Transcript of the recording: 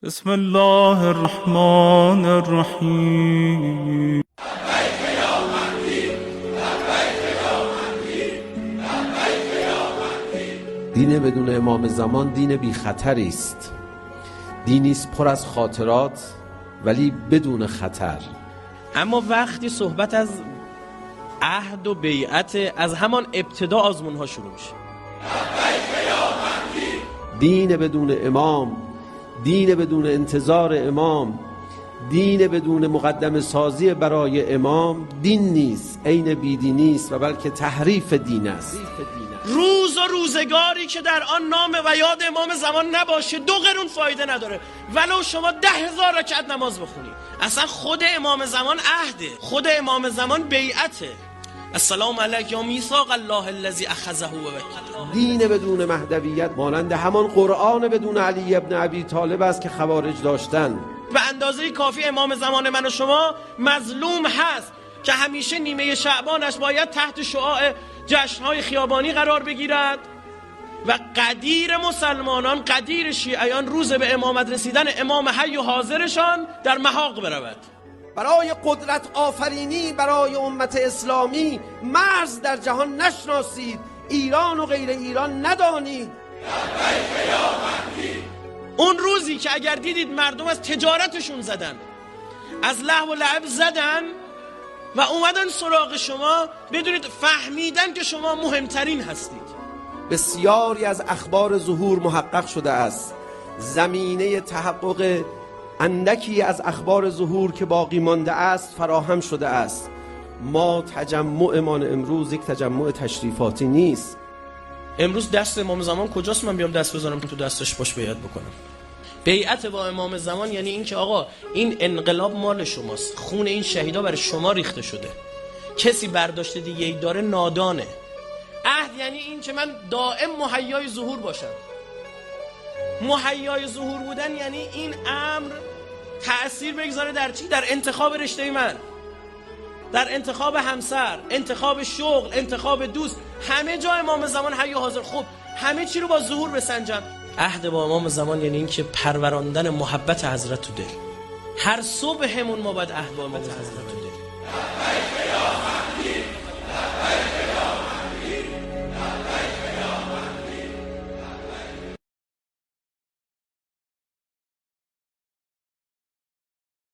بسم الله الرحمن الرحیم. دین بدون امام زمان دین بی خطری است. دینی است پر از خاطرات ولی بدون خطر. اما وقتی صحبت از عهد و بیعت، از همان ابتدا آزمون ها شروع میشه. دین بدون امام، دین بدون انتظار امام، دین بدون مقدم سازی برای امام دین نیست، عین بیدینی است و بلکه تحریف دین است. روز و روزگاری که در آن نام و یاد امام زمان نباشه 2 قرون فایده نداره، ولو شما 10,000 رکعت نماز بخونی. اصلا خود امام زمان عهده، خود امام زمان بیعته. السلام علیک یا میثاق الله الذی اخذه و وکیل. دین بدون مهدویت مانند همان قرآن بدون علی ابن ابی طالب است که خوارج داشتن. و اندازه کافی امام زمان من و شما مظلوم هست که همیشه نیمه شعبانش باید تحت شعاع جشن‌های خیابانی قرار بگیرد و قدیر مسلمانان، قدیر شیعیان روز به امامت رسیدن امام حی و حاضرشان در محاق برود. برای قدرت آفرینی برای امت اسلامی مرز در جهان نشناسید، ایران و غیر ایران ندانید. اون روزی که اگر دیدید مردم از تجارتشون زدن، از لهو و لعب زدن و اومدن سراغ شما، بدونید فهمیدن که شما مهمترین هستید. بسیاری از اخبار ظهور محقق شده است. زمینه تحقق اندکی از اخبار ظهور که باقی مانده است فراهم شده است. ما تجمعمان امروز یک تجمع تشریفاتی نیست. امروز دست امام زمان کجاست من بیام دست بزنم که تو دستش باش بیعت بکنم؟ بیعت با امام زمان یعنی این که آقا این انقلاب مال شماست، خون این شهیدا برای شما ریخته شده، کسی برداشته دیگه ای داره نادانه. عهد یعنی این که من دائم مهیای ظهور باشم. مهیای ظهور بودن یعنی این امر تأثیر بگذاره در چی؟ در انتخاب رشته من، در انتخاب همسر، انتخاب شغل، انتخاب دوست. همه جا امام زمان حی و حاضر. خب همه چی رو با ظهور بسنجم. عهد با امام زمان یعنی این که پروراندن محبت حضرت تو دل. هر صبحمون ما باید عهد با امام حضرت تو دل.